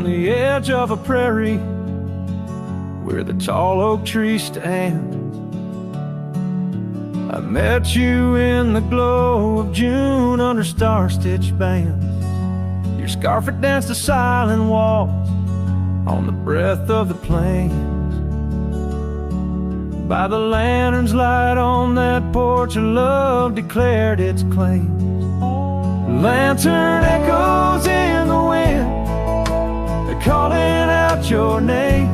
the edge of a prairie where the tall oak tree stands. I met you in the glow of June under star-stitched bands. Your scarf had danced a silent waltz on the breath of the plains. By the lantern's light on that porch, of love declared its claims. Lantern echoes in the wind, they're calling out your name.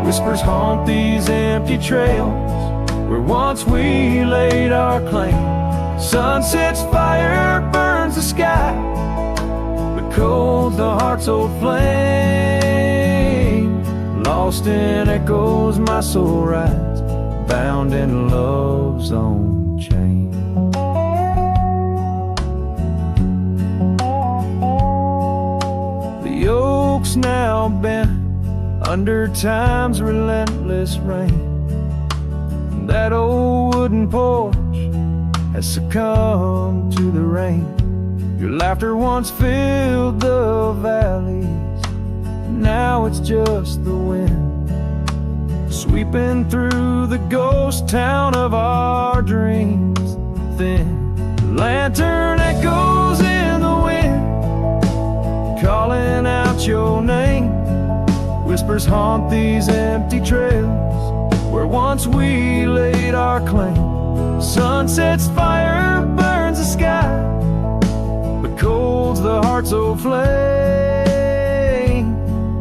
Whispers haunt these empty trails where once we laid our claim. Sunset's fire burns the sky, but cold's the heart's old flame. Lost in echoes my soul rides, bound in love's own chain. The oak's now bent under time's relentless rain. That old wooden porch has succumbed to the rain. Your laughter once filled the valleys, now it's just the wind sweeping through the ghost town of our dreams. Thin lantern echoes in the wind, calling out your name. Whispers haunt these empty trails where once we laid our claim. Sunset's fire burns the sky, but cold's the heart's old flame.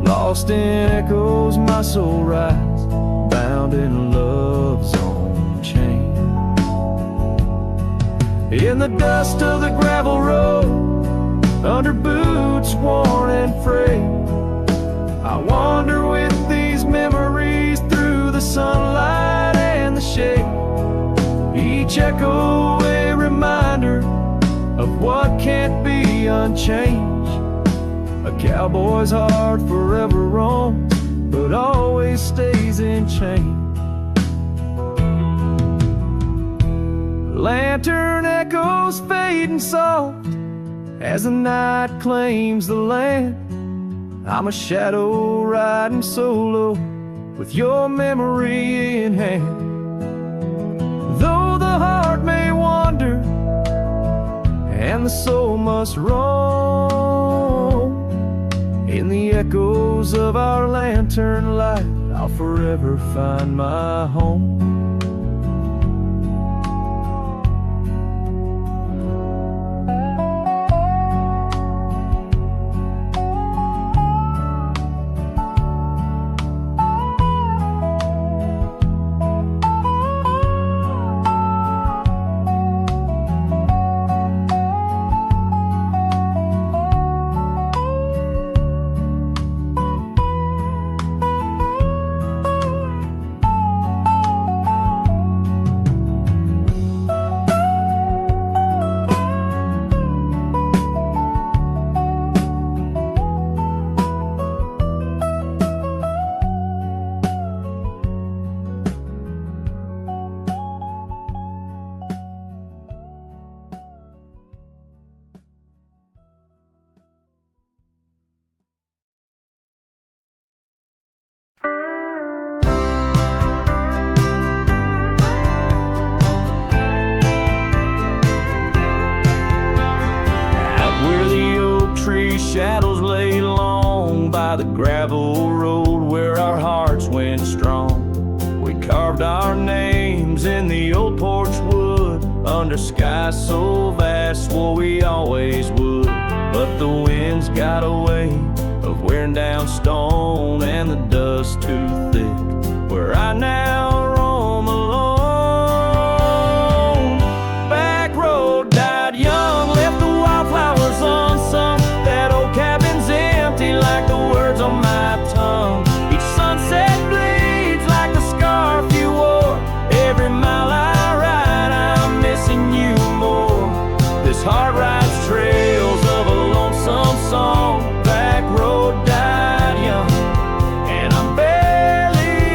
Lost in echoes my soul rides, bound in love's own chain. In the dust of the gravel road, under boots worn and frayed, I wander with these memories through the sunlight and the shade. Each echo a reminder of what can't be unchanged. A cowboy's heart forever roams, but always stays in chains. Lantern echoes fading soft as the night claims the land. I'm a shadow riding solo with your memory in hand. Though the heart may wander and the soul must roam, in the echoes of our lantern light I'll forever find my home. Shadows lay long by the gravel road where our hearts went strong. We carved our names in the old porch wood under skies so vast, swore we always would. But the winds got a way of wearing down stone and the dust too thick where I now roam alone. Backroad died young, left the wildflowers unsung. That old cabin's empty like the words on my tongue. Each sunset bleeds like the scarf you wore. Every mile I ride, I'm missing you more. This heart rides trails of a lonesome song. Backroad died young, and I'm barely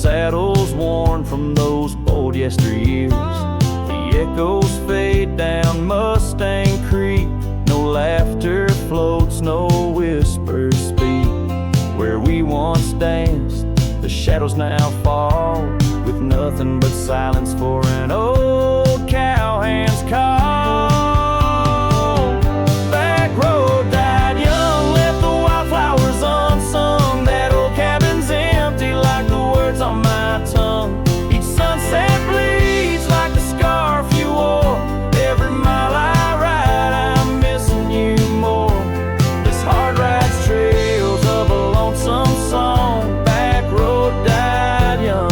saddles worn from those bold yesteryears. The echoes fade down Mustang Creek. No laughter floats, no whispers speak. Where we once danced, the shadows now fall, with nothing but silence for an old cowhand's call. Backroad died young, left the wildflowers unsung. That old cabin's empty like the words on my tongue. Each sunset bleeds like the scarf you wore. Every mile I ride, I'm missing you more. This heart rides trails of a lonesome song. Backroad died young,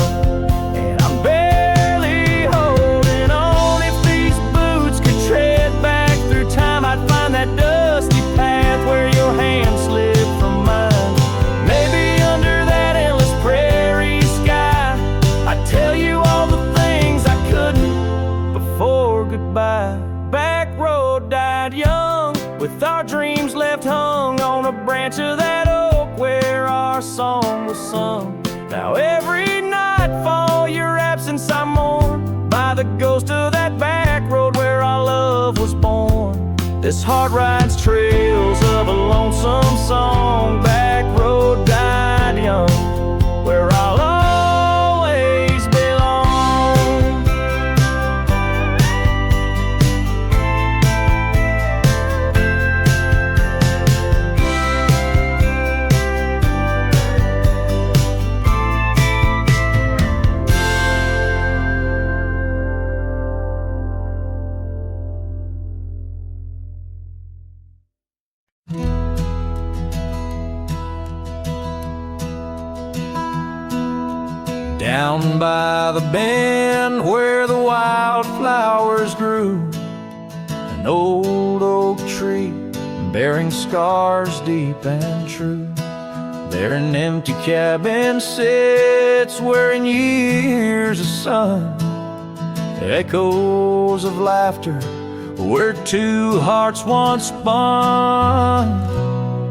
and I'm barely holding on. If these boots could tread back through time, I'd find that dusty path where your hand slipped from mine. Maybe under that endless prairie sky, I'd tell you all the things I couldn't before goodbye. Backroad died young, with our dreams left hung on a branch of that oak where our song was sung. Now every nightfall, your absence I mourn, by the ghost of that back road where our love was born. This heart rides trails of a lonesome song. Back road died young, where I'll always belong. Down by the bend where the wildflowers grew, an old oak tree bearing scars deep and true. There an empty cabin sits where in years of sun, echoes of laughter where two hearts once spun.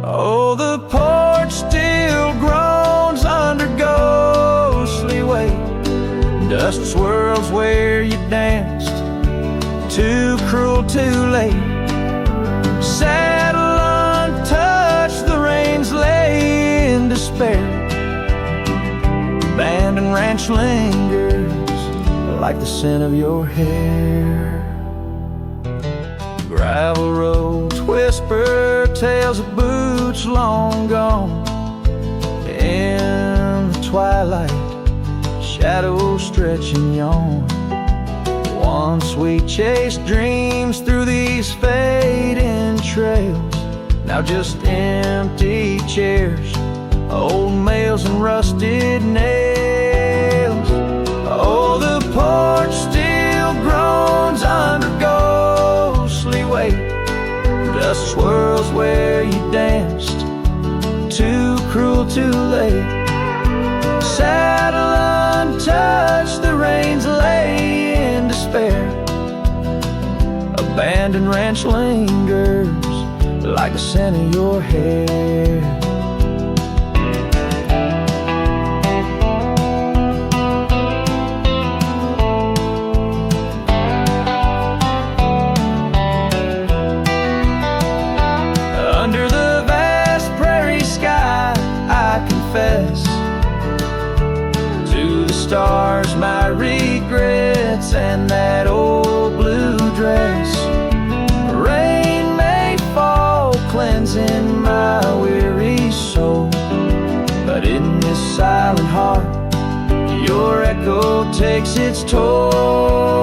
Oh, the porch still groans under ghostly weight. Dust swirls where you danced, too cruel, too late. Saddle untouched, the reins lay in despair. Abandoned ranch lingers like the scent of your hair. Gravel roads whisper tales of boots long gone. In the twilight, shadows stretch and yawn. Once we chased dreams through these fading trails, now just empty chairs, old mails and rusted nails. Oh, the porch still groans under ghostly weight. Dust swirls where you danced, too cruel, too late. Saddle untouched, the reins lay in despair. Abandoned ranch lingers like the scent of your hair. Under the vast prairie sky, I confess to the stars my regrets and that old blue dress. Rain may fall, cleansing my weary soul, but in this silent heart, your echo takes its toll.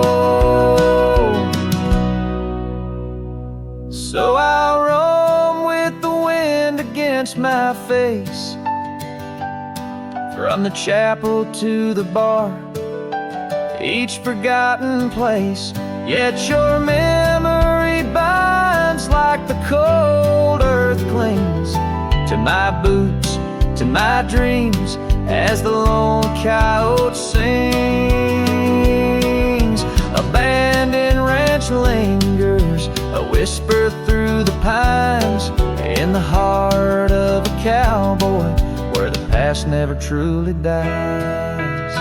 So I'll roam with the wind against my face, from the chapel to the bar, each forgotten place. Yet your memory binds like the cold earth clings to my boots, to my dreams, as the lone coyote sings. Abandoned ranch lingers, a whisper through the pines, in the heart of a cowboy, where the past never truly dies.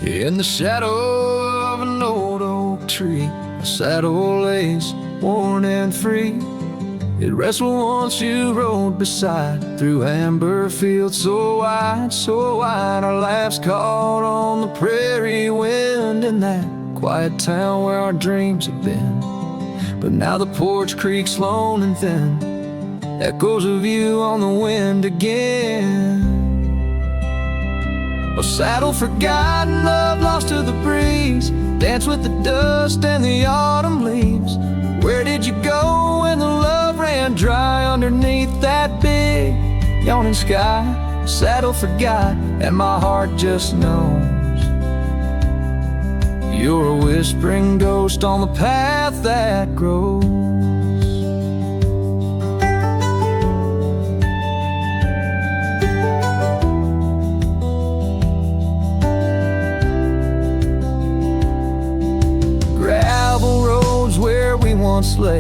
In the shadow of an old oak tree, a saddle lays worn and free. It rests where once you rode beside, through amber fields so wide, our laughs caught on the prairie wind, in that quiet town where our dreams have been. But now the porch creaks lone and thin, echoes of you on the wind again. A saddle forgotten, love lost to the breeze, dance with the dust and the autumn leaves. Where did you go when the love ran dry underneath that big yawning sky? A saddle forgot and my heart just knows you're a whispering ghost on the path that grows. Where we once lay,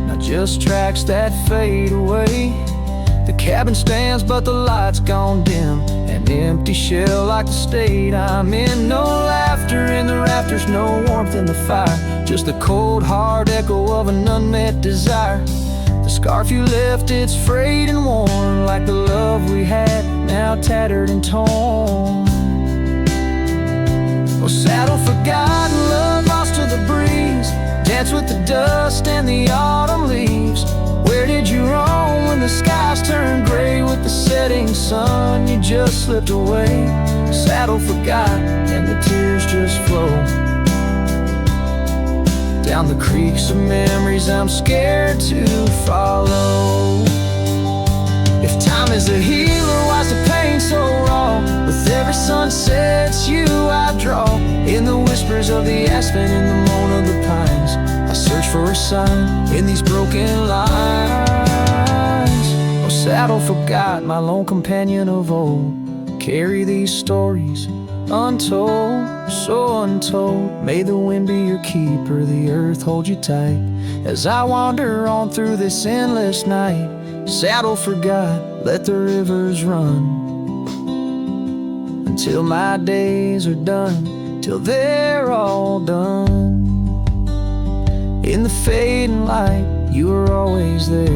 not just tracks that fade away. The cabin stands but the light's gone dim, an empty shell like the state I'm in. No laughter in the rafters, no warmth in the fire, just the cold hard echo of an unmet desire. The scarf you left, it's frayed and worn, like the love we had, now tattered and torn. Oh, saddle forgotten, love lost to the breeze, dance with the dust and the autumn leaves. Where did you roam when the skies turned gray with the setting sun? You just slipped away. Saddle forgot and the tears just flow down the creeks of memories I'm scared to follow. If time is a healer, why's the pain so raw? With every sunset it's you I draw, in the whispers of the aspen, in the moan of the pines. I search for a sign in these broken lines. Oh, saddle forgot, my lone companion of old, carry these stories untold, so untold. May the wind be your keeper, the earth hold you tight, as I wander on through this endless night. Saddle forgot, let the rivers run until my days are done, till they're all done. In the fading light, you were always there,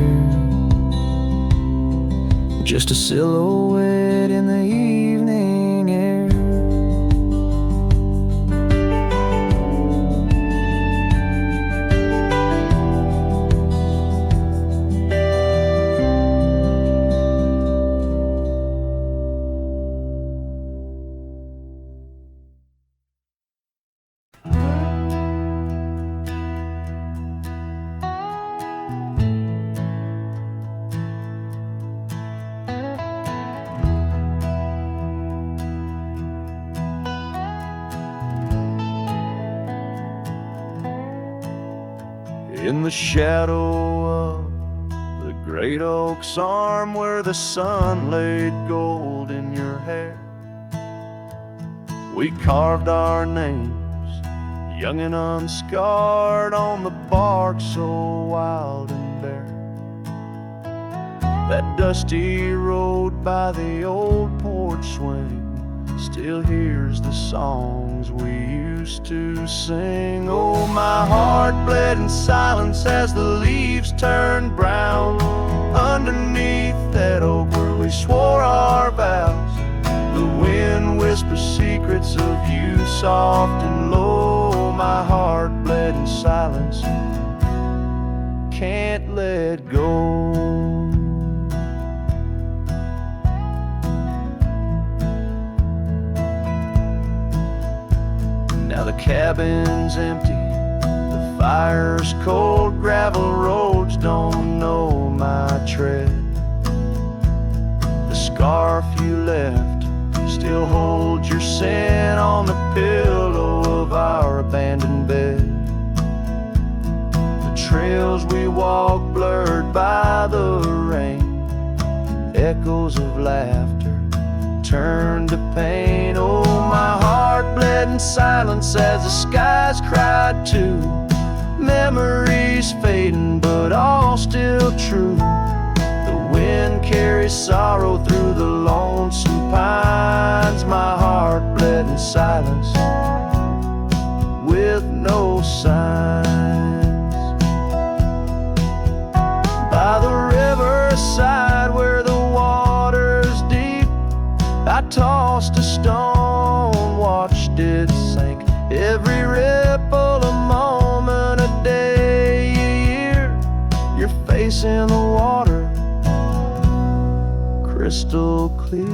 just a silhouette in the evening air. In the shadow of the great oak's arm, where the sun laid gold in your hair, we carved our names, young and unscarred, on the bark so wild and bare. That dusty road by the old porch swing still hears the songs we used to sing. Oh, my heart bled in silence as the leaves turned brown underneath that oak where we swore our vows. The wind whispers secrets of you soft and low. My heart bled in silence, can't let go. Now the cabin's empty, the fire's cold, gravel roads don't know my tread. The scarf you left still holds your scent on the pillow of our abandoned bed. The trails we walk blurred by the rain, echoes of laughter turned to pain. Oh, my heart bled in silence as the skies cried too. Memories fading, but all still true. The wind carries sorrow through the lonesome pines. My heart bled in in silence with no signs. By the riverside where the water's deep, I tossed a stone, watched it sink. Every ripple a moment, a day, a year. Your face in the water, crystal clear.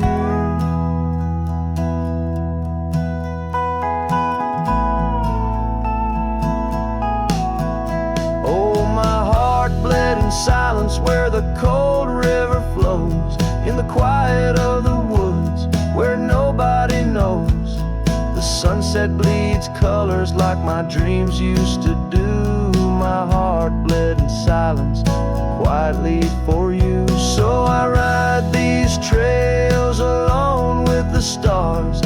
Silence where the cold river flows, in the quiet of the woods where nobody knows. The sunset bleeds colors like my dreams used to do. My heart bled in silence quietly for you. So I ride these trails alone with the stars,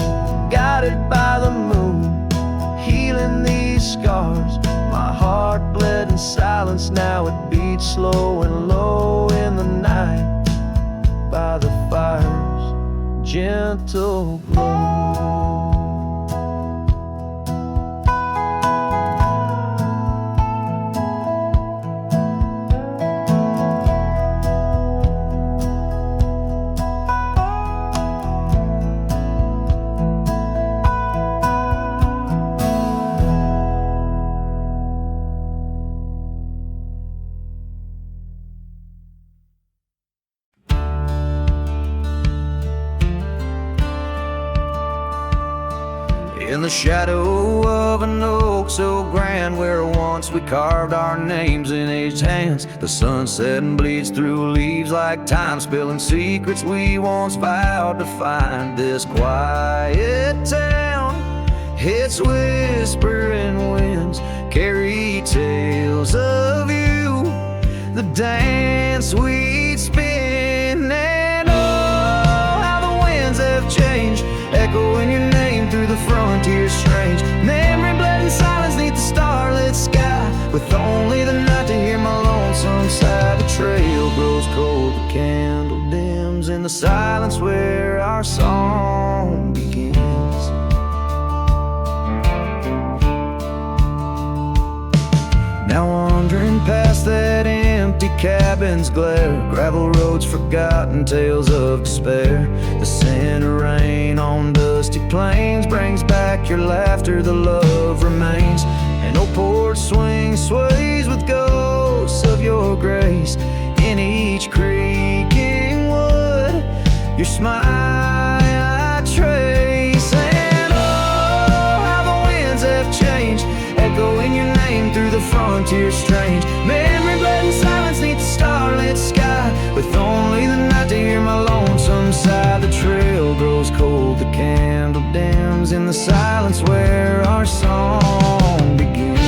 guided by the moon, healing these scars. My heart bled in silence, now it beats slow and low in the night by the fire's gentle glow. In the shadow of an oak so grand, where once we carved our names in aged hands, the sunset bleeds through leaves like time, spilling secrets we once vowed to find. This quiet town, its whispering winds carry tales of you, the dance we'd spin, and oh, how the winds have changed, echoing your name through the frontier strange. Memory bled in silence neath the starlit sky, with only the night to hear my lonesome sigh. The trail grows cold, the candle dims in the silence where our song begins. Now wandering past that empty cabin's glare, gravel roads forgotten, tales of despair. The scent of rain on dusty plains brings back your laughter, the love remains. An old porch swing sways with ghosts of your grace. In each creaking wood, your smile I trace. And oh, how the winds have changed, echoing your name through the frontier strange. Memory bled in silence neath the starlit sky, with only the night to hear my lonesome sigh. The trail grows cold, the candle dims in the silence where our song begins.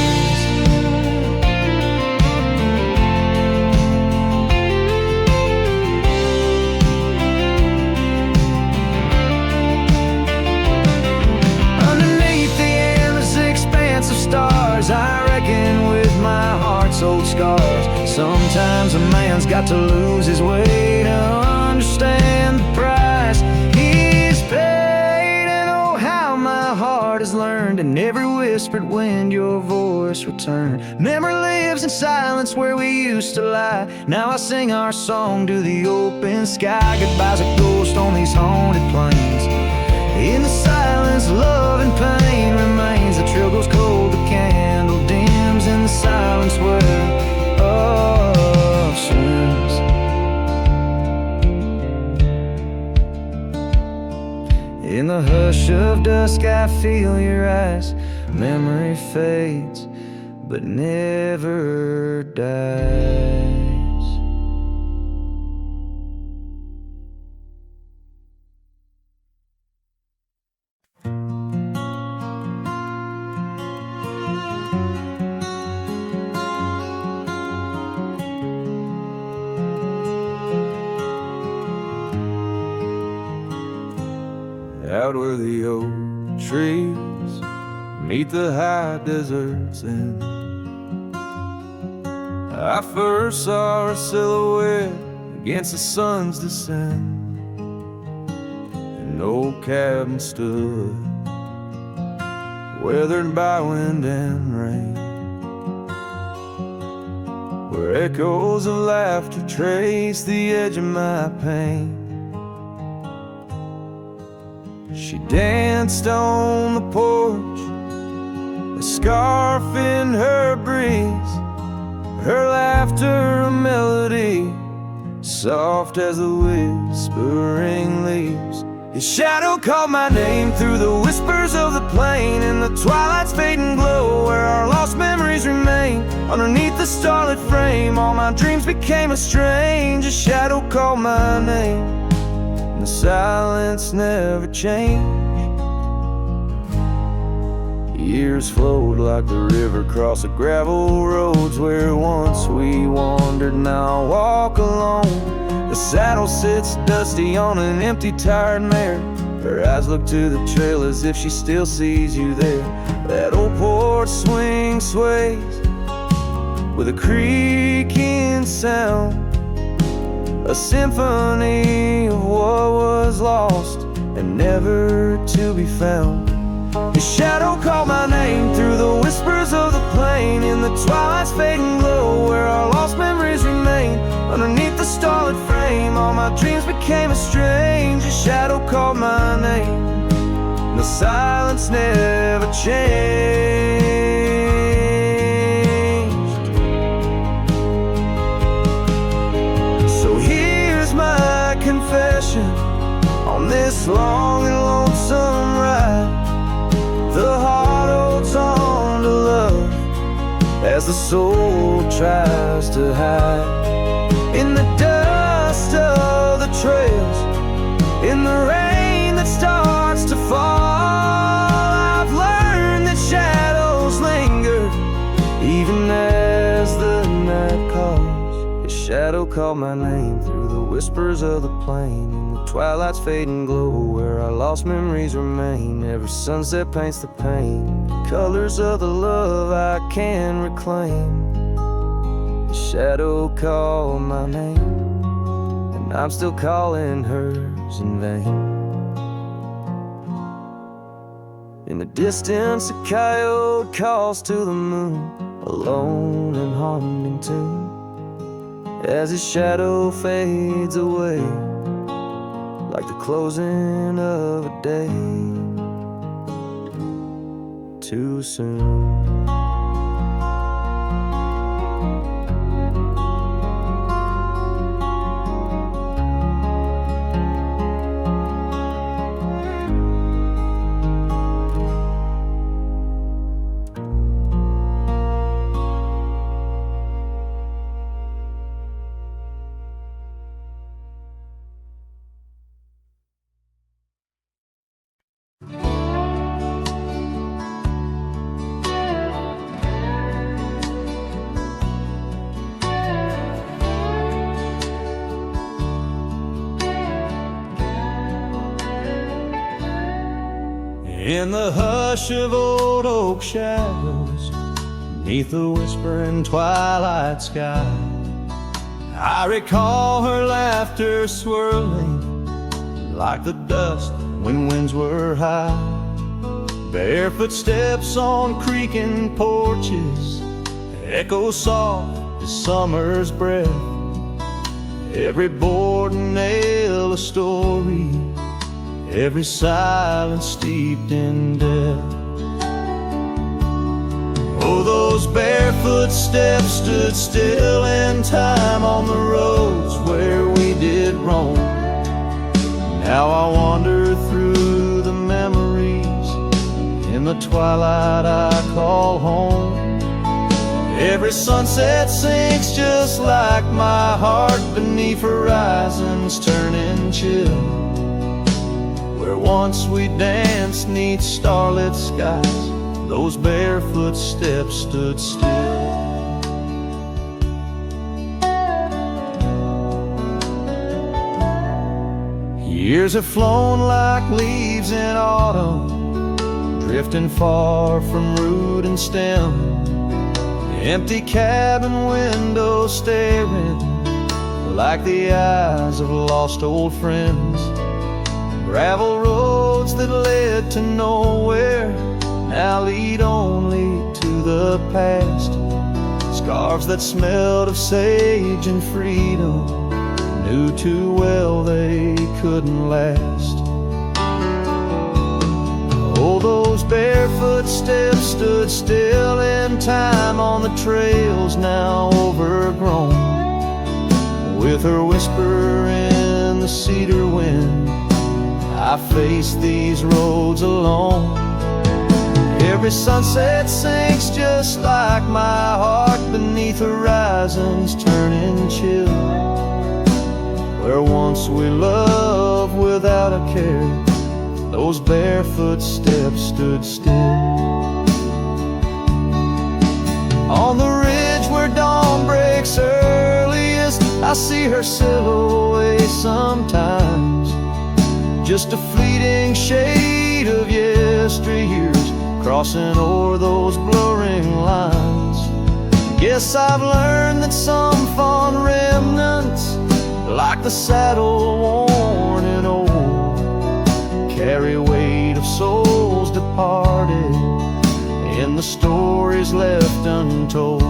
Underneath the endless expanse of stars, I reckon with my heart's old scars. Sometimes a man's got to lose his way to understand the price he's paid. And oh, how my heart has learned, in every whispered wind your voice returned. Memory lives in silence where we used to lie. Now I sing our song to the open sky. Goodbye's a ghost on these haunted plains. In the silence, love and pain remains. The trail goes cold, the candle dims in the silence where love swims. In the hush of dusk I feel your eyes. Memory fades but never dies. Out where the old trees meet the high deserts, and I first saw her silhouette against the sun's descent. An old cabin stood weathered by wind and rain, where echoes of laughter trace the edge of my pain. She danced on the porch, a scarf in her breeze, her laughter a melody, soft as the whispering leaves. His shadow called my name through the whispers of the plain, in the twilight's fading glow where our lost memories remain. Underneath the starlit frame, all my dreams became a strange. A shadow called my name, and the silence never changed. Years flowed like the river across the gravel roads where once we wandered, now I walk alone. The saddle sits dusty on an empty, tired mare. Her eyes look to the trail as if she still sees you there. That old porch swing sways with a creaking sound, a symphony of what was lost and never to be found. His shadow called my name through the whispers of the plain, in the twilight's fading glow where our lost memories remain. Underneath the starlit frame, all my dreams became a strange. A shadow called my name, and the silence never changed. So here's my confession on this long and lonesome ride. The heart holds on to love as the soul tries to hide. In the dust of the trails, in the rain that starts to fall, I've learned that shadows linger even as the night calls. His shadow called my name through the whispers of the plain, in the twilight's fading glow where our lost memories remain. Every sunset paints the pain, the colors of the love I can reclaim. The shadow called my name, and I'm still calling hers in vain. In the distance a coyote calls to the moon, a lone and haunting tune, as his shadow fades away like the closing of a day too soon. In the hush of old oak shadows, beneath the whispering twilight sky, I recall her laughter swirling like the dust when winds were high. Barefoot steps on creaking porches echo soft as summer's breath. Every board and nail a story, every silence steeped in death. Oh, those barefoot steps stood still in time on the roads where we did roam. Now I wander through the memories in the twilight I call home. Every sunset sinks just like my heart beneath horizons turning chill, where once we danced 'neath starlit skies, those barefoot steps stood still. Years have flown like leaves in autumn, drifting far from root and stem. Empty cabin windows staring like the eyes of lost old friends. Gravel roads that led to nowhere now lead only to the past. Scarves that smelled of sage and freedom, knew too well they couldn't last. Oh, those barefoot steps stood still in time on the trails now overgrown. With her whisper in the cedar wind, I face these roads alone. Every sunset sinks just like my heart beneath horizons turning chill. Where once we loved without a care, those barefoot steps stood still. On the ridge where dawn breaks earliest, I see her silhouette sometimes. Just a fleeting shade of yesteryears crossing o'er those blurring lines. Guess I've learned that some fond remnants, like the saddle worn and old, carry weight of souls departed in the stories left untold.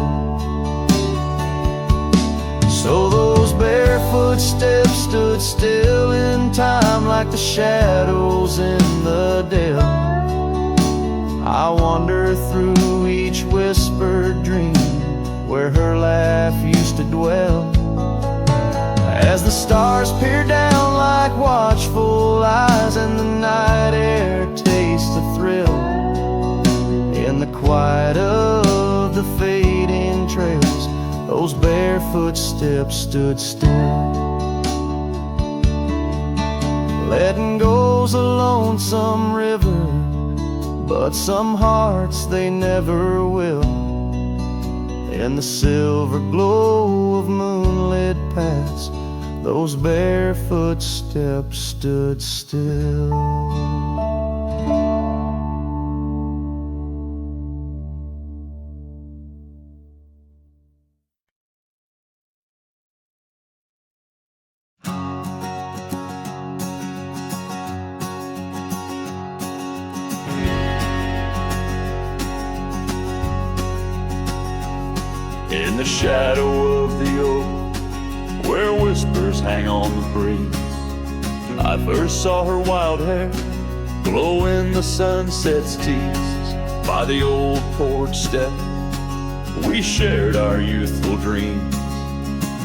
So those barefoot steps stood still in time like the shadows in the dell. I wander through each whispered dream where her laugh used to dwell. As the stars peer down like watchful eyes and the night air tastes the thrill, in the quiet of the fading trails, those barefoot steps stood still. Letting go's a lonesome river, but some hearts they never will. In the silver glow of moonlit paths, those barefoot steps stood still. In the shadow of the oak, where whispers hang on the breeze, I first saw her wild hair glow in the sunset's tease. By the old porch step, we shared our youthful dreams.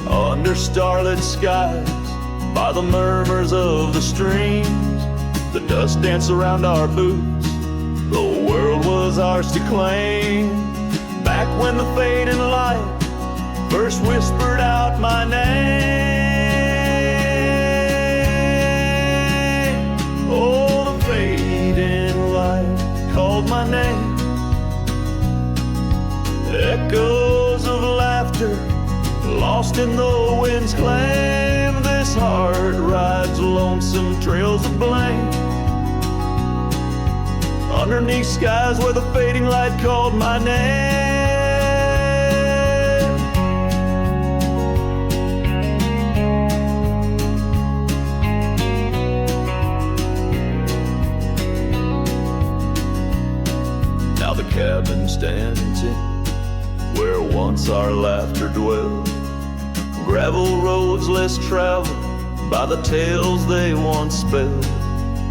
Under starlit skies, by the murmurs of the streams, the dust danced around our boots, the world was ours to claim. Back when the fading light first whispered out my name. Oh, the fading light called my name. Echoes of laughter lost in the wind's claim. This heart rides lonesome trails of blame, underneath skies where the fading light called my name. Now the cabin stands in where once our laughter dwelled. Gravel roads less traveled by the tales they once spelled.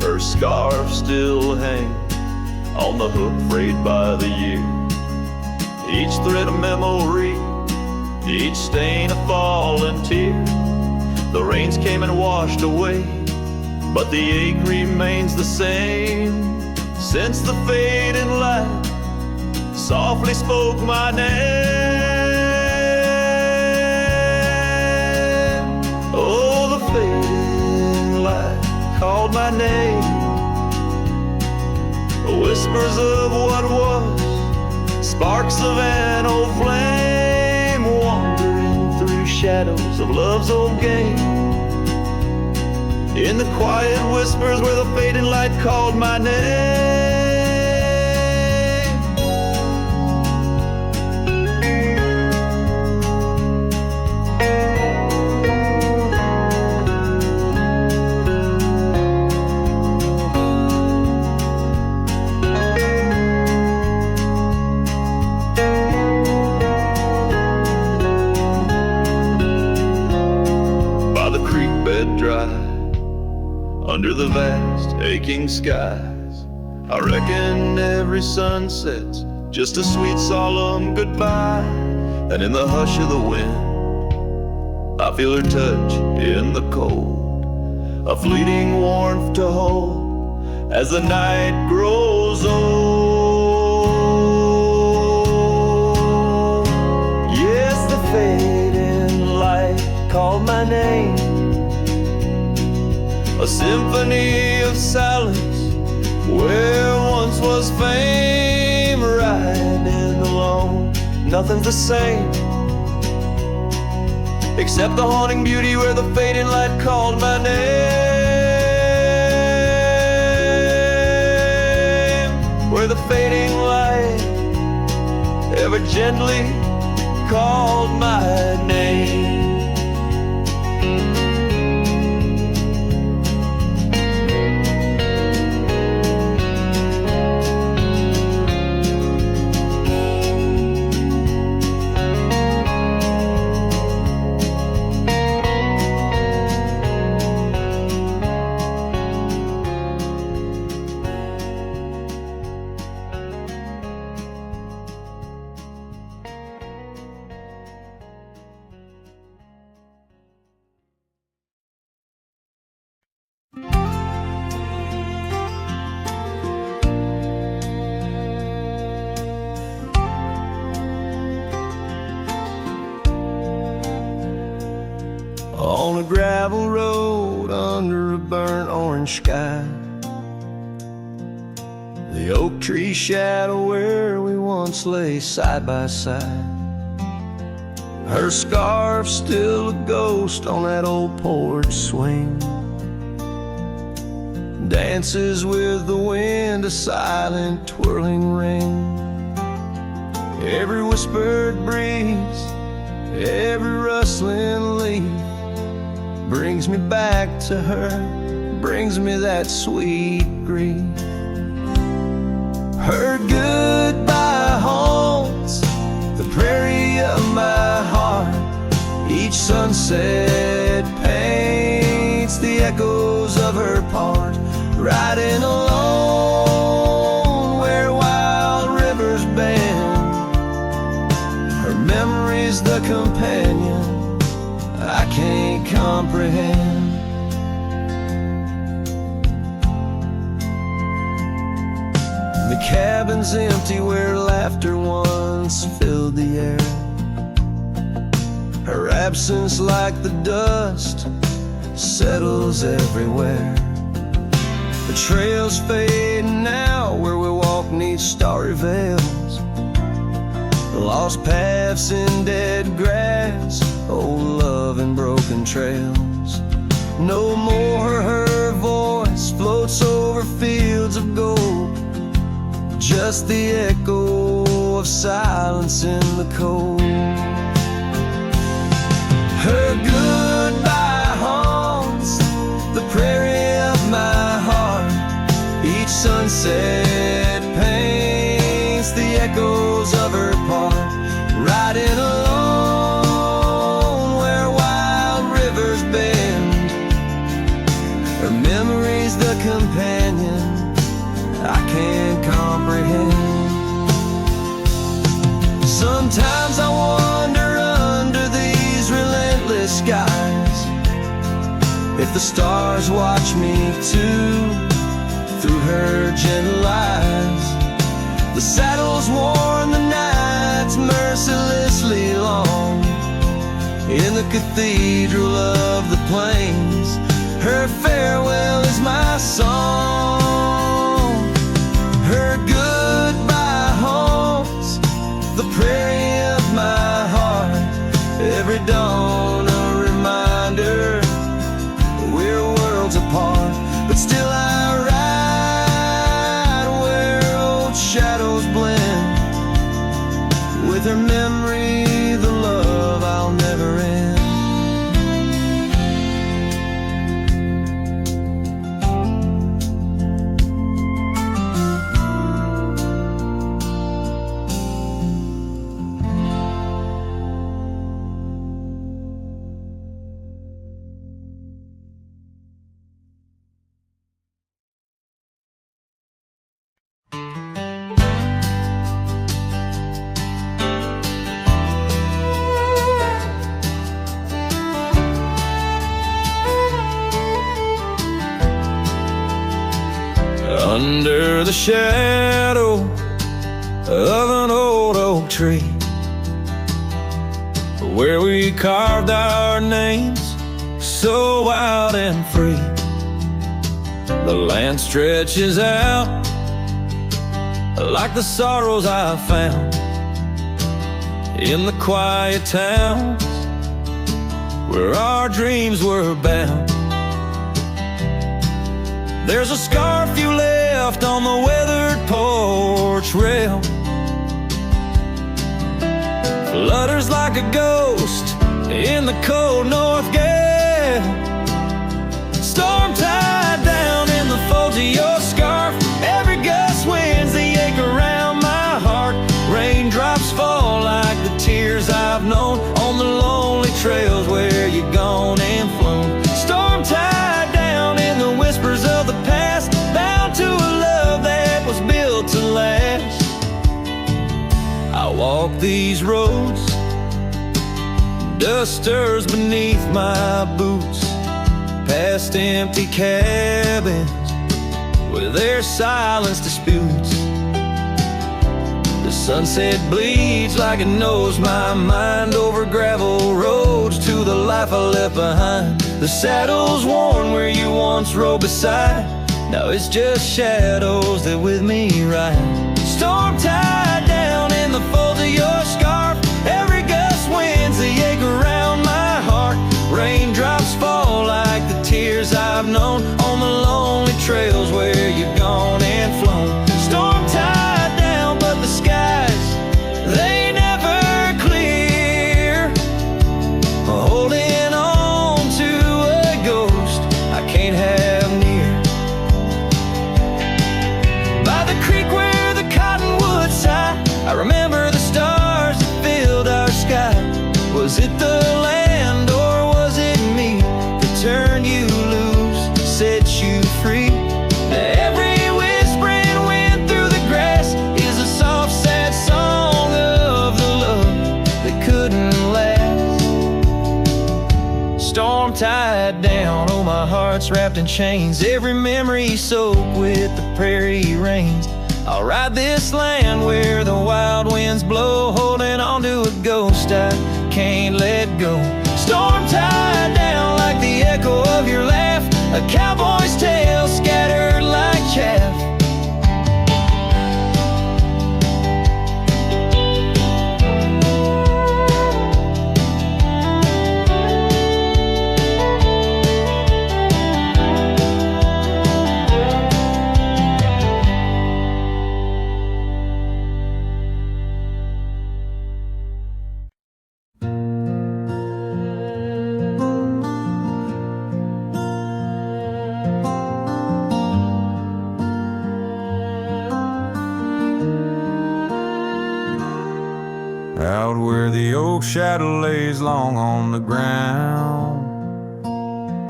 Her scarf still hangs on the hook frayed by the year. Each thread a memory, each stain a fallen tear. The rains came and washed away, but the ache remains the same. Since the fading light softly spoke my name. Oh, the fading light called my name. Whispers of what was, sparks of an old flame, wandering through shadows of love's old game. In the quiet whispers where the fading light called my name. the vast aching skies. I reckon every sunset's just a sweet solemn goodbye. And in the hush of the wind, I feel her touch in the cold, a fleeting warmth to hold as the night grows old. Yes, the fading light called my name, a symphony of silence where once was fame. Riding alone, nothing's the same except the haunting beauty where the fading light called my name, where the fading light ever gently called my name. On a gravel road under a burnt orange sky, the oak tree shadow where we once lay side by side, her scarf still a ghost on that old porch swing, dances with the wind a silent twirling ring. Every whispered breeze, every rustling leaf brings me back to her, brings me that sweet grief. Her goodbye haunts the prairie of my heart. Each sunset paints the echoes of her part. Riding alone where wild rivers bend, her memory's the companion I can't comprehend. The cabin's empty where laughter once filled the air. Her absence like the dust settles everywhere. The trails fade now where we walk neath starry veils, lost paths in dead grass, old love and broken trails. No more her voice floats over fields of gold, just the echo of silence in the cold. Her goodbye haunts the prairie of my heart. Each sunset paints the echoes of her part. Riding alone where wild rivers bend, her memory's the companion I can't comprehend. Sometimes I wonder under these relentless skies if the stars watch me too through her gentle eyes. The saddle's worn, the night's mercilessly long. In the cathedral of the plains, her farewell is my song. Her goodbye haunts the prairie of my heart. Every dawn a reminder we're worlds apart, but still I ride where old shadows blend with her memory, the love I'll never end. the shadow of an old oak tree, where we carved our names so wild and free. The land stretches out like the sorrows I found in the quiet towns where our dreams were bound. There's a scarf you left on the weathered porch rail, flutters like a ghost in the cold north gale. Storm tied down in the folds of your scarf, every gust winds the ache around my heart. Raindrops fall like the tears I've known on the lonely trails where you've gone and flown. Storm tied down in the whispers of the past, bound to a love that was built to last. I walk these roads, dust stirs beneath my boots, past empty cabins with their silence disputes. The sunset bleeds like it knows my mind over gravel roads to the life I left behind. The saddle's worn where you once rode beside, now it's just shadows that with me ride. Storm tied down in the folds of your scarf, every gust winds the ache around my heart. Raindrops fall like the tears I've known on the lonely trails where you've gone and flown. Storm tied down, but the skies, they never clear. Holding on to a ghost I can't have near. By the creek where the cottonwoods sigh, I remember the stars that filled our sky. Was it the land or was it me that turned you loose, set you free? Every whispering wind through the grass is a soft, sad song of the love that couldn't last. Storm tied down, oh my heart's wrapped in chains, every memory soaked with the prairie rains. I'll ride this land where the wild winds blow, holding on to a ghost I can't let go. Storm tied down like the echo of your laugh, a cowboy's tale scattered like chaff. Out where the oak shadow lays long on the ground,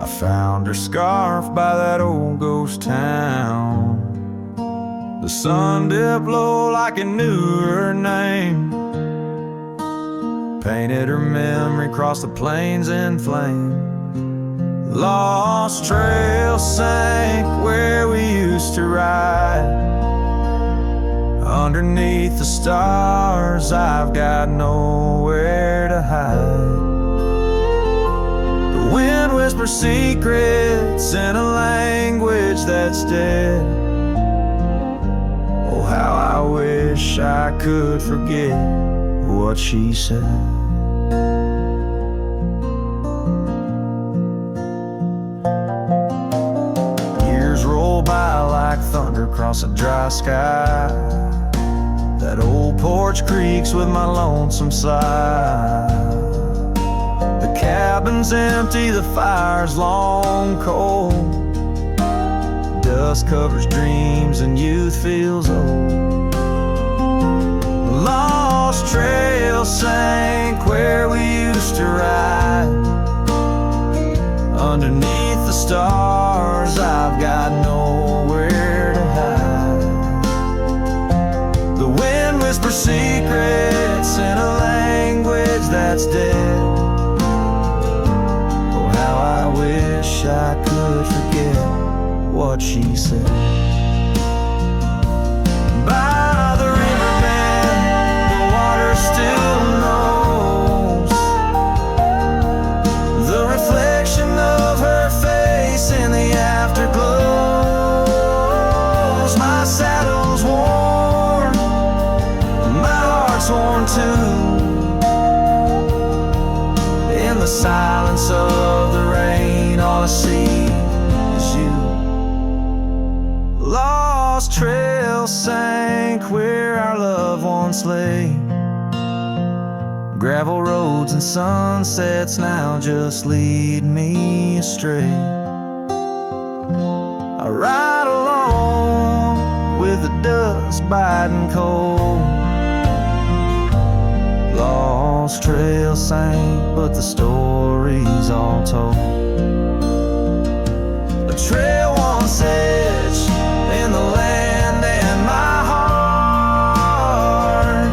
I found her scarf by that old ghost town. The sun dipped low like it knew her name, painted her memory across the plains in flame. Lost trail sank where we used to ride, underneath the stars I've got nowhere to hide. The wind whispers secrets in a language that's dead. Oh, how I wish I could forget what she said. Years roll by like thunder across a dry sky. That old porch creaks with my lonesome sigh. The cabin's empty, the fire's long cold. Dust covers dreams and youth feels old. Lost trail sank where we used to ride, underneath the stars I've got nowhere to hide. The wind whispers secrets in a language that's dead. Oh, how I wish I could forget what she said. think where our loved ones lay. Gravel roads and sunsets now just lead me astray. I ride along with the dust biting cold. Lost trail sank, but the story's all told. A trail once etched in the land and my heart,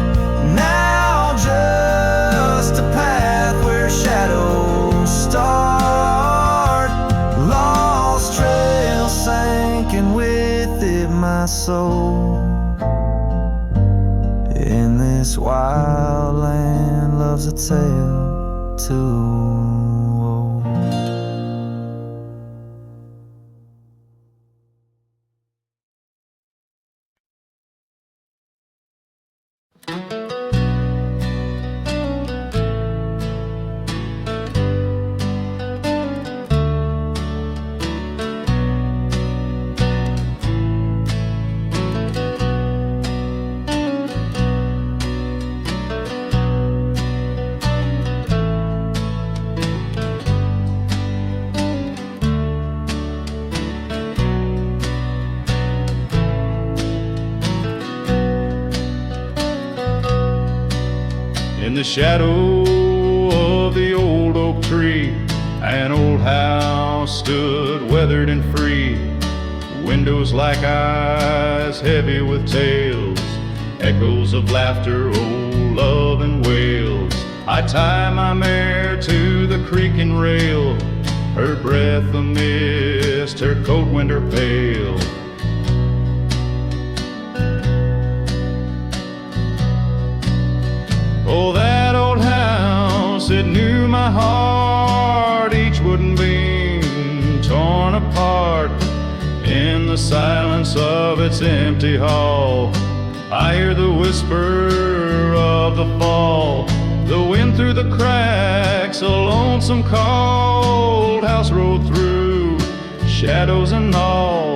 now just a path where shadows start. Lost trail sank and with it my soul. In this wild land loves a tale too old. In the shadow of the old oak tree, an old house stood weathered and free. Windows like eyes heavy with tales, echoes of laughter, old love and wails. I tie my mare to the creaking rail, her breath a mist, her cold winter pale. Oh, that old house, it knew my heart, each wooden beam torn apart. In the silence of its empty hall, I hear the whisper of the fall. The wind through the cracks, a lonesome cold house rolled through, shadows and all.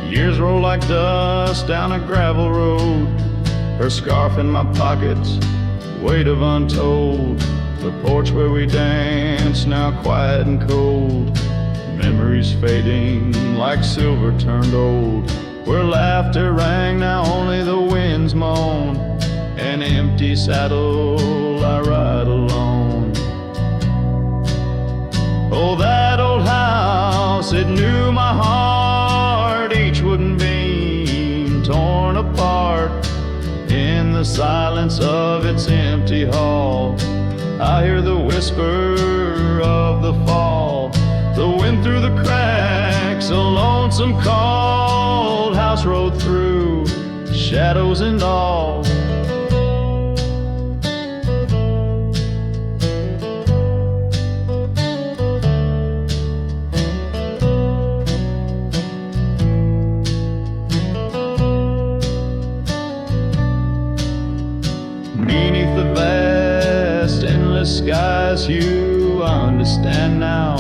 Years roll like dust down a gravel road, her scarf in my pockets, weight of untold. The porch where we danced, now quiet and cold. Memories fading like silver turned old. Where laughter rang, now only the winds moan. An empty saddle, I ride alone. Oh, that old house, it knew my heart, each wooden beam torn apart. In the silence of its empty hall, I hear the whisper of the fall. The wind through the cracks, a lonesome cold house rode through, shadows and all. Beneath the vast, endless skies hue, I understand now,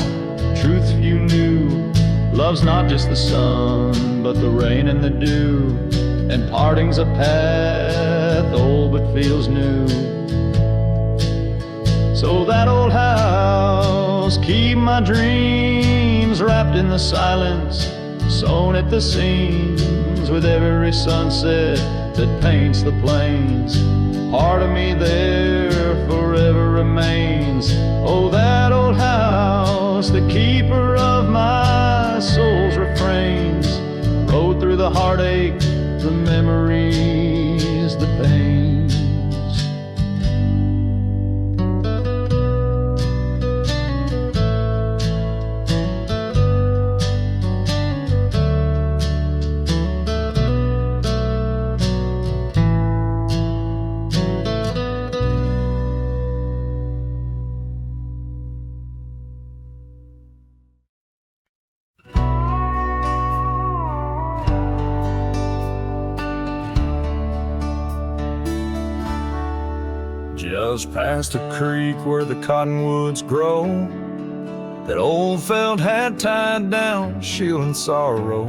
truth few knew. Love's not just the sun, but the rain and the dew. And parting's a path, old but feels new. So that old house, keep my dreams wrapped in the silence, sewn at the seams with every sunset that paints the plains. Part of me there forever remains. Oh, that old house, the keeper of my soul's refrains. Rode through the heartache, the memories, the pains. was past a creek where the cottonwoods grow, that old felt had tied down, shielding sorrow.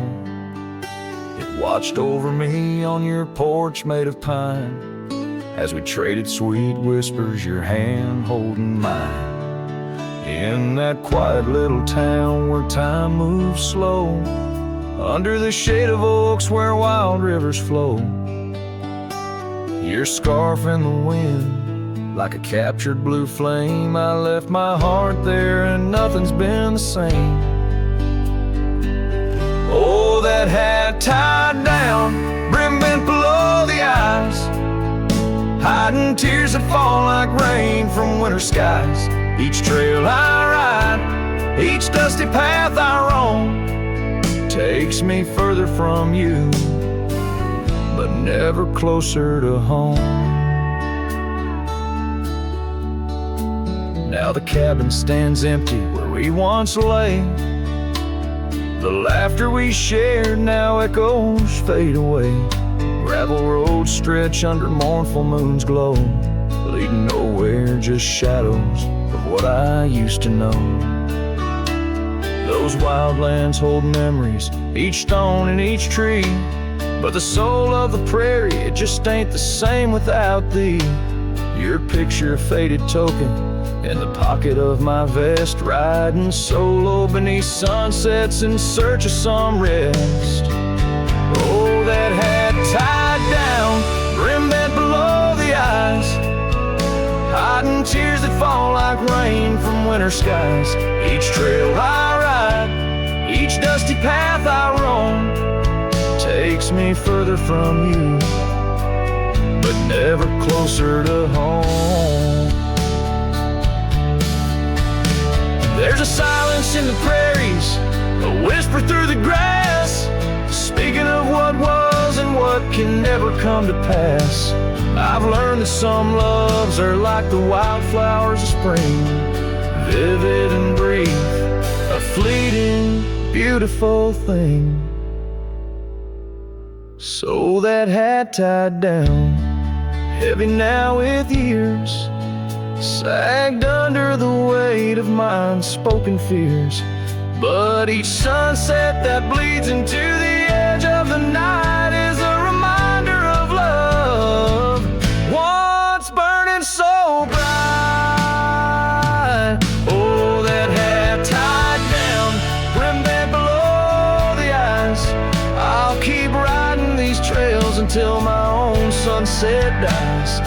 It watched over me on your porch made of pine, as we traded sweet whispers, your hand holding mine. In that quiet little town where time moves slow, under the shade of oaks where wild rivers flow, your scarf in the wind, like a captured blue flame. I left my heart there and nothing's been the same. Oh, that hat tied down, brim bent below the eyes, hiding tears that fall like rain from winter skies. Each trail I ride, each dusty path I roam, takes me further from you, but never closer to home. Now the cabin stands empty where we once lay. The laughter we shared, now echoes fade away. Gravel roads stretch under mournful moon's glow, leading nowhere, just shadows of what I used to know. Those wildlands hold memories, each stone and each tree, but the soul of the prairie, it just ain't the same without thee. Your picture, a faded token, in the pocket of my vest, riding solo beneath sunsets in search of some rest. Oh, that hat tied down, brim bent below the eyes, hiding tears that fall like rain from winter skies. Each trail I ride, each dusty path I roam, takes me further from you, but never closer to home. There's a silence in the prairies, a whisper through the grass, speaking of what was and what can never come to pass. I've learned that some loves are like the wildflowers of spring, vivid and brief, a fleeting, beautiful thing. So that hat tied down, heavy now with years, sagged under the weight of my unspoken fears. But each sunset that bleeds into the edge of the night is a reminder of love, once burning so bright. Oh, that hat tied down, brim bent below the eyes, I'll keep riding these trails until my own sunset dies,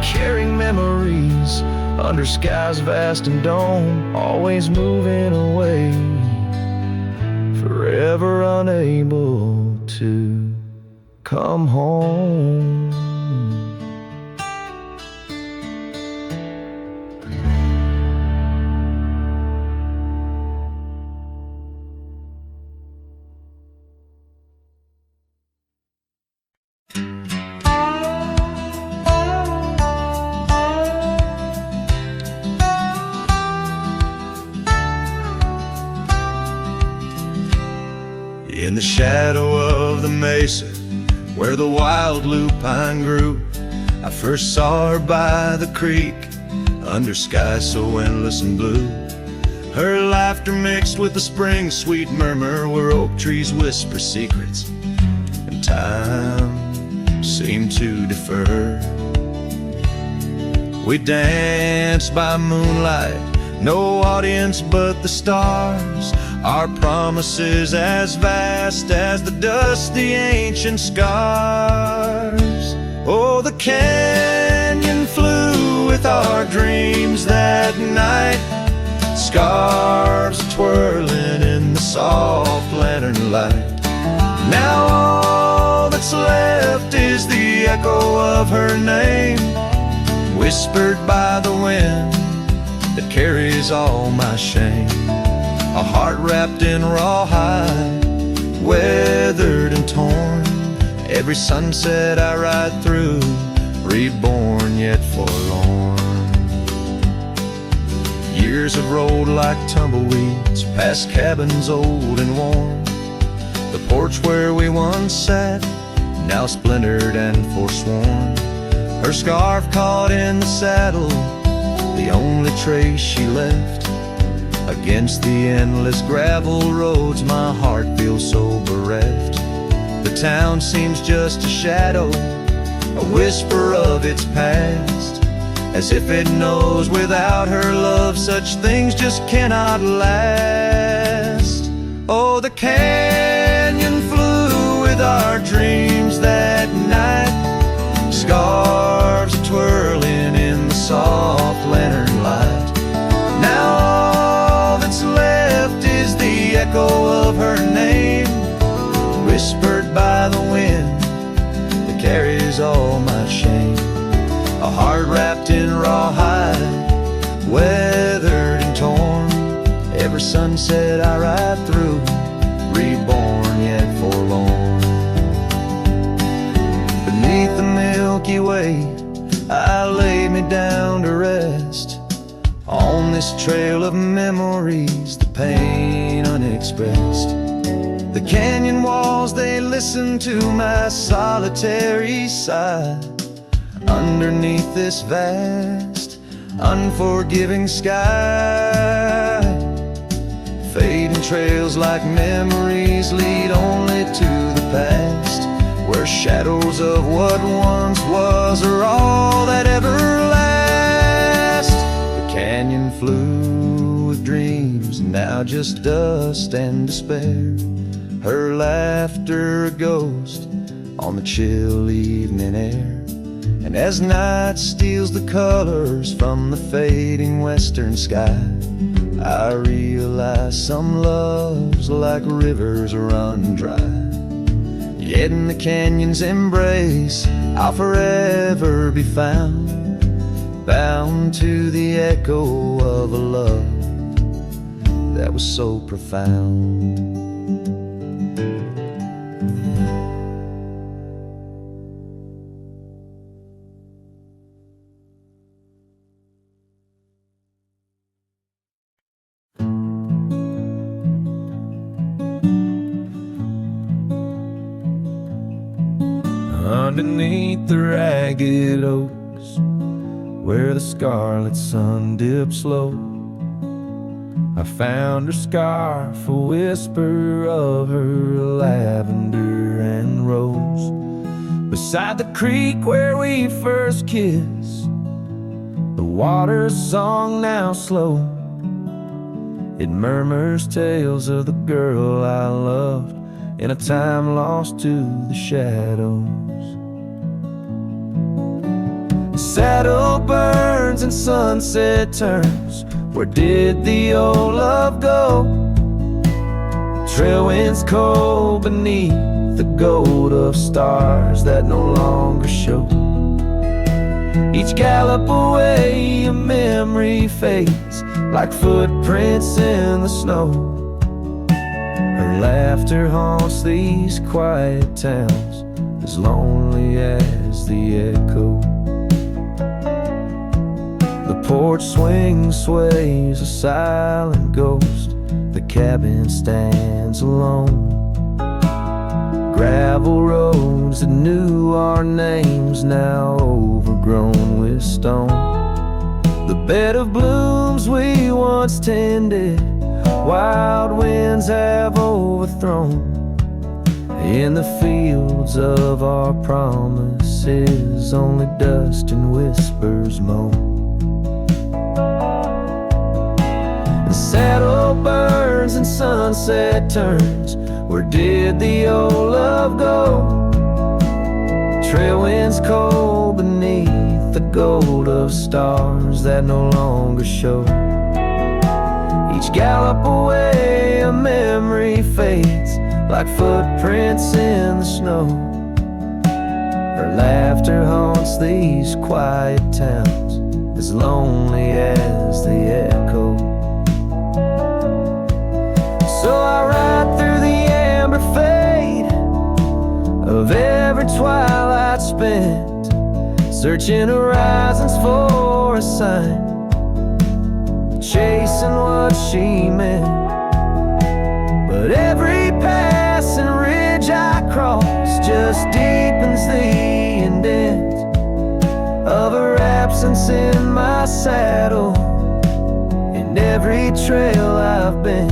carrying memories under skies vast and dome, always moving away, forever unable to come home. In the shadow of the mesa, where the wild lupine grew, I first saw her by the creek, under skies so endless and blue. Her laughter mixed with the spring's sweet murmur, where oak trees whisper secrets, and time seemed to defer. We danced by moonlight, no audience but the stars, our promises as vast as the dusty ancient scars. Oh, the canyon flew with our dreams that night, scarves twirling in the soft lantern light. Now all that's left is the echo of her name, whispered by the wind that carries all my shame. A heart wrapped in rawhide, weathered and torn, every sunset I ride through, reborn yet forlorn. Years have rolled like tumbleweeds past cabins old and worn, the porch where we once sat, now splintered and forsworn. Her scarf caught in the saddle, the only trace she left. Against the endless gravel roads, my heart feels so bereft. The town seems just a shadow, a whisper of its past, as if it knows without her love such things just cannot last. Oh, the canyon flew with our dreams that night, scarves twirling in the soft lantern light. Now all that's left is the echo of her name, whispered by the wind that carries all my shame. A heart wrapped in rawhide, weathered and torn. Every sunset I ride through, reborn yet forlorn. Beneath the Milky Way, I lay me down to rest. On this trail of memories, the pain unexpressed. The canyon walls, they listen to my solitary sigh. Underneath this vast, unforgiving sky, fading trails like memories lead only to the past, where shadows of what once was are all that ever last. The canyon flew with dreams, now just dust and despair. Her laughter a ghost on the chill evening air. And as night steals the colors from the fading western sky, I realize some loves like rivers run dry. Yet in the canyon's embrace, I'll forever be found, bound to the echo of a love that was so profound. Underneath the ragged oaks, where the scarlet sun dips low, I found her scarf, a whisper of her lavender and rose. Beside the creek where we first kissed, the water's song now slow. It murmurs tales of the girl I loved in a time lost to the shadows. Saddle burns and sunset turns, where did the old love go? Trail winds cold beneath the gold of stars that no longer show. Each gallop away a memory fades like footprints in the snow. Her laughter haunts these quiet towns, as lonely as the echo. The porch swing sways, a silent ghost. The cabin stands alone. Gravel roads that knew our names, now overgrown with stone. The bed of blooms we once tended, wild winds have overthrown. In the fields of our promises, only dust and whispers moan. Saddle burns and sunset turns, where did the old love go? Trail winds cold beneath the gold of stars that no longer show. Each gallop away a memory fades like footprints in the snow. Her laughter haunts these quiet towns, as lonely as the echo. So I ride through the amber fade of every twilight spent, searching horizons for a sign, chasing what she meant. But every passing ridge I cross just deepens the indent innocence in my saddle, in every trail I've been.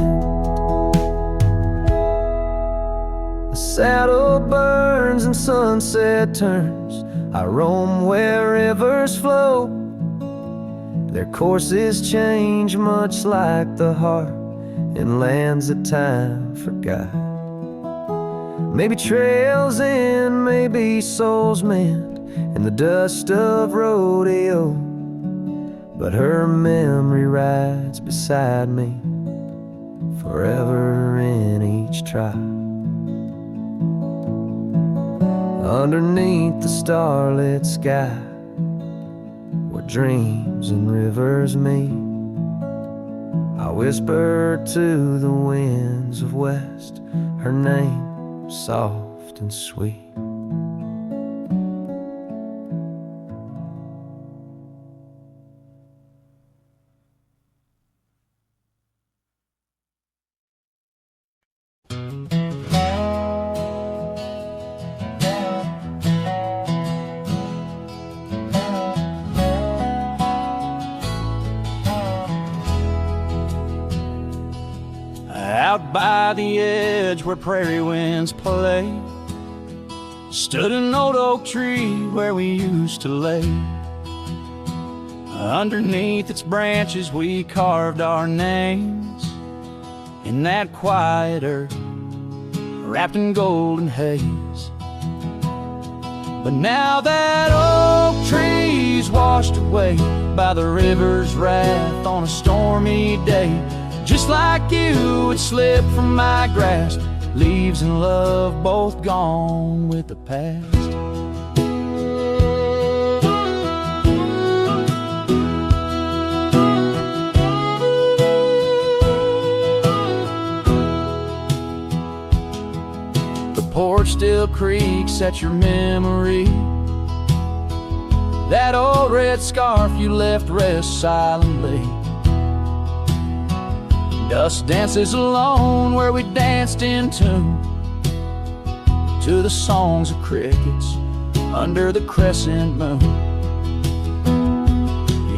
The saddle burns and sunset turns. I roam where rivers flow. Their courses change much like the heart in lands that time forgot. Maybe trails end, maybe souls mend in the dust of rodeo, but her memory rides beside me forever in each trot. Underneath the starlit sky, where dreams and rivers meet, I whisper to the winds of west her name, soft and sweet. Out by the edge where prairie winds play, stood an old oak tree where we used to lay. Underneath its branches we carved our names in that quiet earth wrapped in golden haze. But now that oak tree's washed away by the river's wrath on a stormy day, just like you, it slipped from my grasp, leaves and love both gone with the past. The porch still creaks at your memory. That old red scarf you left rests silently. Dust dances alone where we danced in tune to the songs of crickets under the crescent moon.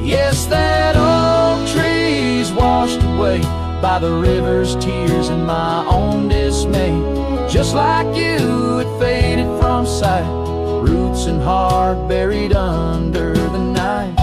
Yes, that old tree's washed away by the river's tears and my own dismay. Just like you, it faded from sight, roots and heart buried under the night.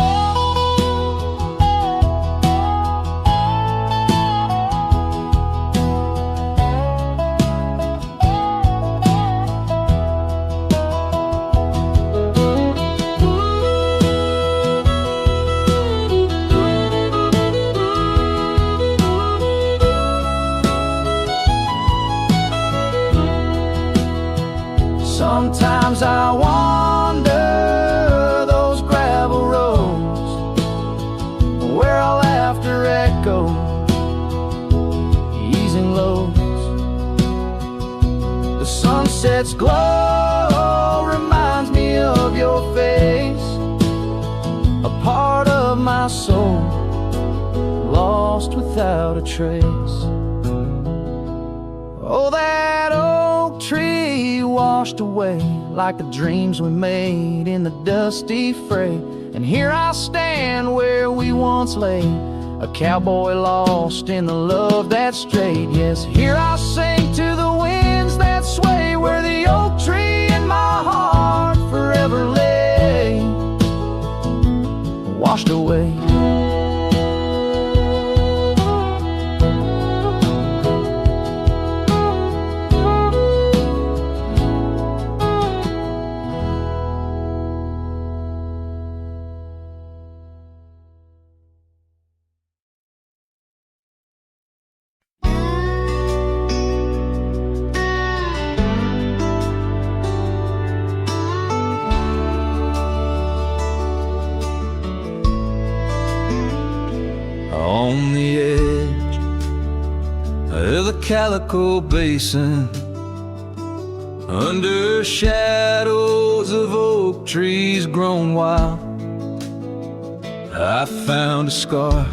Sometimes I wander those gravel roads where our laughter echoed, easing lows. The sunset's glow reminds me of your face, a part of my soul lost without a trace. Oh, that oak tree washed away like the dreams we made in the dusty fray. And here I stand where we once lay, a cowboy lost in the love that strayed. Yes, here I sing to the winds that sway where the oak tree in my heart forever lay, washed away. On the edge of the Calico Basin, under shadows of oak trees grown wild, I found a scarf,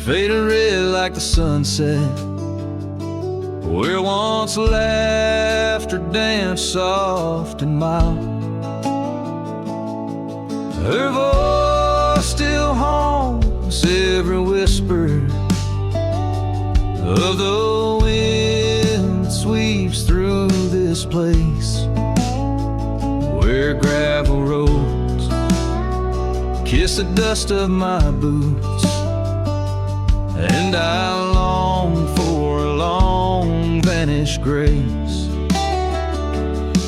faded red like the sunset, where once laughter danced soft and mild. Her voice still haunts every whisper of the wind that sweeps through this place, where gravel roads kiss the dust of my boots, and I long for a long vanished grace.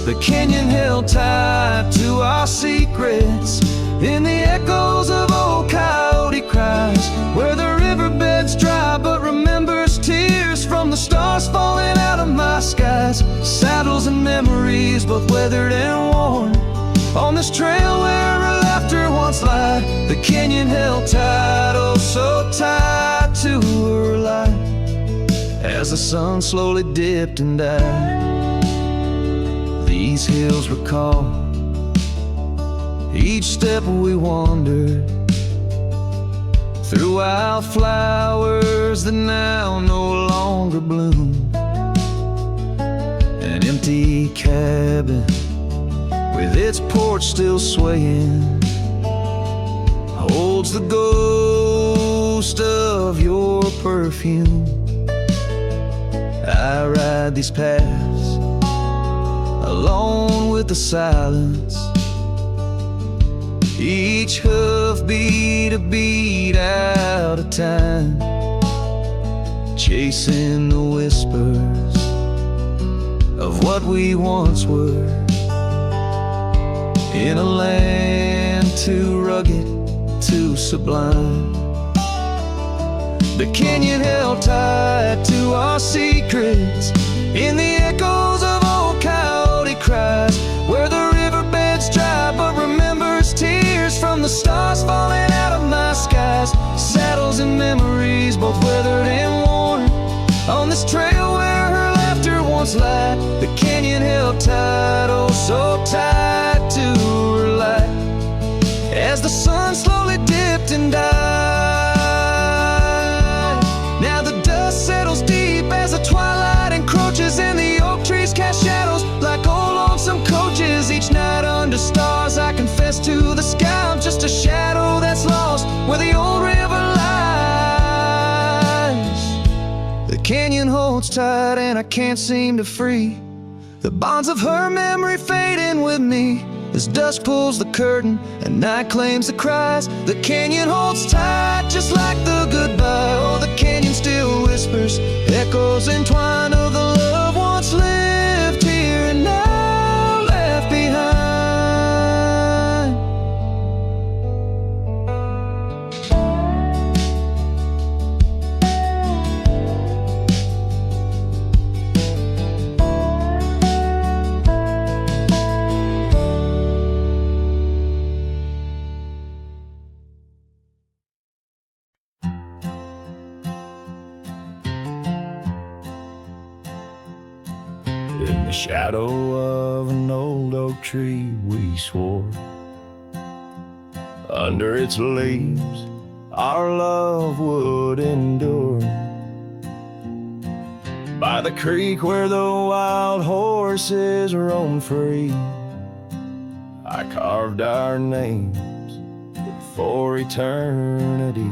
The canyon held tight to our secrets in the echoes of old coyote cries, where the riverbed's dry but remembers tears from the stars falling out of my skies. Saddles and memories, both weathered and worn, on this trail where her laughter once lied. The canyon held tight, oh so tight to her light, as the sun slowly dipped and died. These hills recall each step we wandered through wildflowers that now no longer bloom. An empty cabin with its porch still swaying holds the ghost of your perfume. I ride these paths alone with the silence, each hoofbeat a beat out of time, chasing the whispers of what we once were, in a land too rugged, too sublime. The canyon held tight to our secrets in the echoes of old coyote cries, where the riverbed's dry but remembers tears from the stars falling out of my skies. Saddles and memories, both weathered and worn, on this trail where her laughter once lied. The canyon held tight, oh so tight to her light, as the sun slowly dipped and died. Now the dust settles deep as the twilight encroaches, and the oak trees cast shadows like old lonesome coaches. Each night under stars I confess to the sky I'm just a shadow that's lost where the old river lies. The canyon holds tight and I can't seem to free the bonds of her memory fading with me, as dusk pulls the curtain and night claims the cries. The canyon holds tight just like the goodbye. Oh, the canyon still whispers echoes entwined of the love once lived here and now left behind. In the shadow of an old oak tree we swore, under its leaves our love would endure. By the creek where the wild horses roam free, I carved our names for eternity.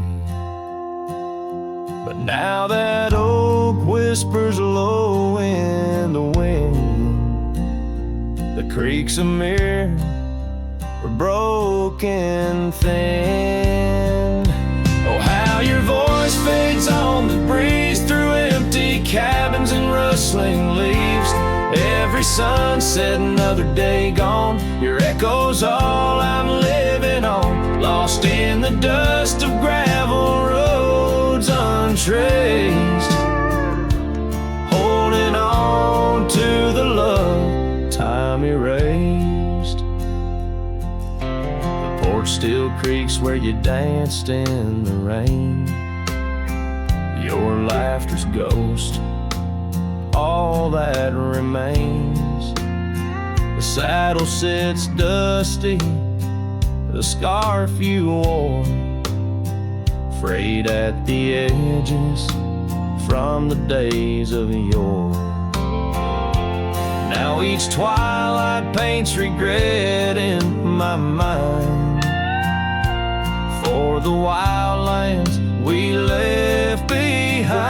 But now that oak whispers low in the wind, the creek's a mirror, we're broken thin. Oh, how your voice fades on the breeze through empty cabins and rustling leaves. Every sunset, another day gone, your echo's all I'm living on, lost in the dust of gravel roads untraced, holding on to the love time erased. The porch still creaks where you danced in the rain, your laughter's ghost, all that remains. The saddle sits dusty, the scarf you wore, frayed at the edges from the days of yore. Now each twilight paints regret in my mind, for the wild lands we left behind.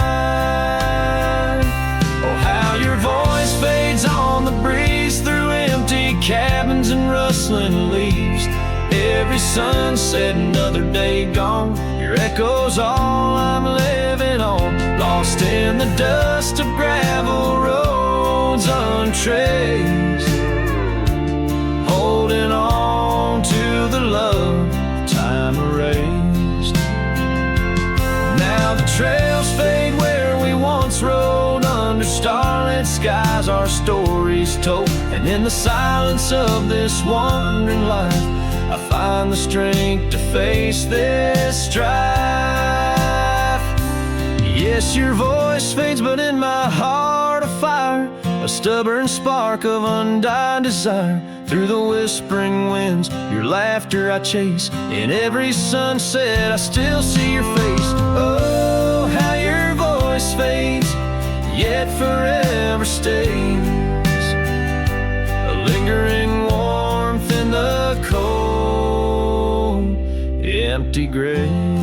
Oh, how your voice fades on the breeze through empty cabins and rustling leaves. Every sunset, another day gone, your echo's all I'm living on. Lost in the dust of gravel roads untraced, holding on to the love time erased. Now the trails fade where we once rode, under starlit skies our stories told. And in the silence of this wandering life, I find the strength to face this strife. Yes, your voice fades, but in my heart a fire, a stubborn spark of undying desire. Through the whispering winds, your laughter I chase. In every sunset, I still see your face. Oh, how your voice fades, yet forever stays. A lingering warmth in the cold, empty graves.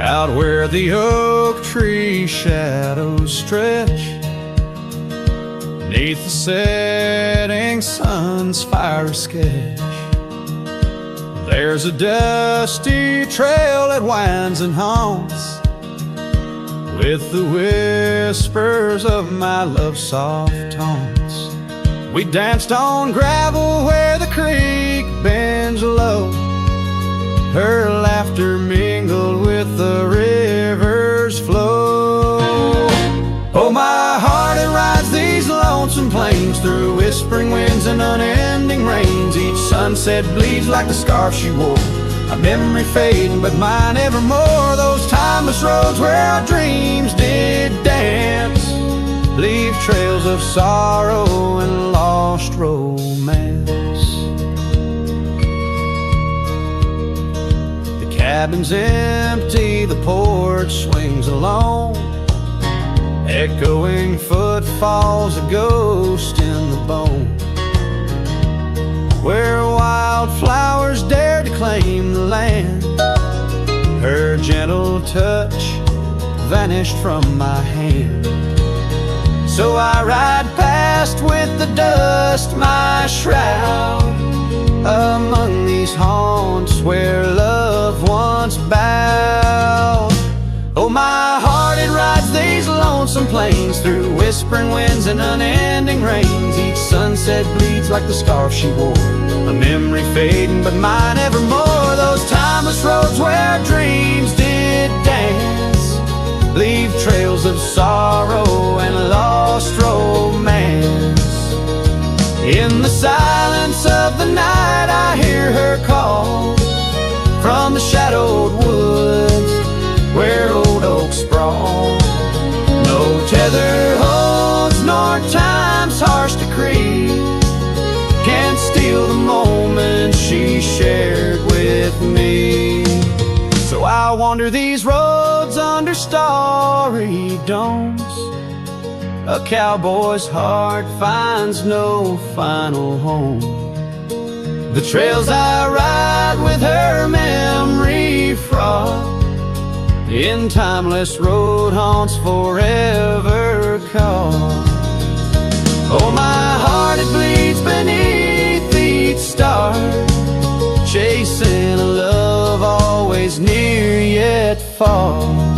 Out where the oak tree shadows stretch, neath the setting sun's fire sketch, there's a dusty trail that winds and haunts with the whispers of my love's soft taunts. We danced on gravel where the creek bends low, her laughter mingled with the river's flow. Oh, my heart, it rides these lonesome plains through whispering winds and unending rains. Each sunset bleeds like the scarf she wore, a memory fading, but mine evermore. Those timeless roads where our dreams did dance leave trails of sorrow and lost romance. Cabin's empty, the porch swings alone, echoing footfalls, a ghost in the bone. Where wildflowers dared to claim the land, her gentle touch vanished from my hand. So I ride past with the dust my shroud, among these haunts where love once bowed. Oh, my heart, it rides these lonesome plains through whispering winds and unending rains. Each sunset bleeds like the scarf she wore, a memory fading, but mine evermore. Those timeless roads where dreams did dance leave trails of sorrow and lost romance. In the silence of the night, I hear her call from the shadowed woods where old oaks sprawl. No tether holds nor time's harsh decree can steal the moment she shared with me. So I wander these roads under starry domes, a cowboy's heart finds no final home. The trails I ride with her memory fraught, in timeless road haunts forever caught. Oh, my heart, it bleeds beneath each star, chasing a love always near yet far.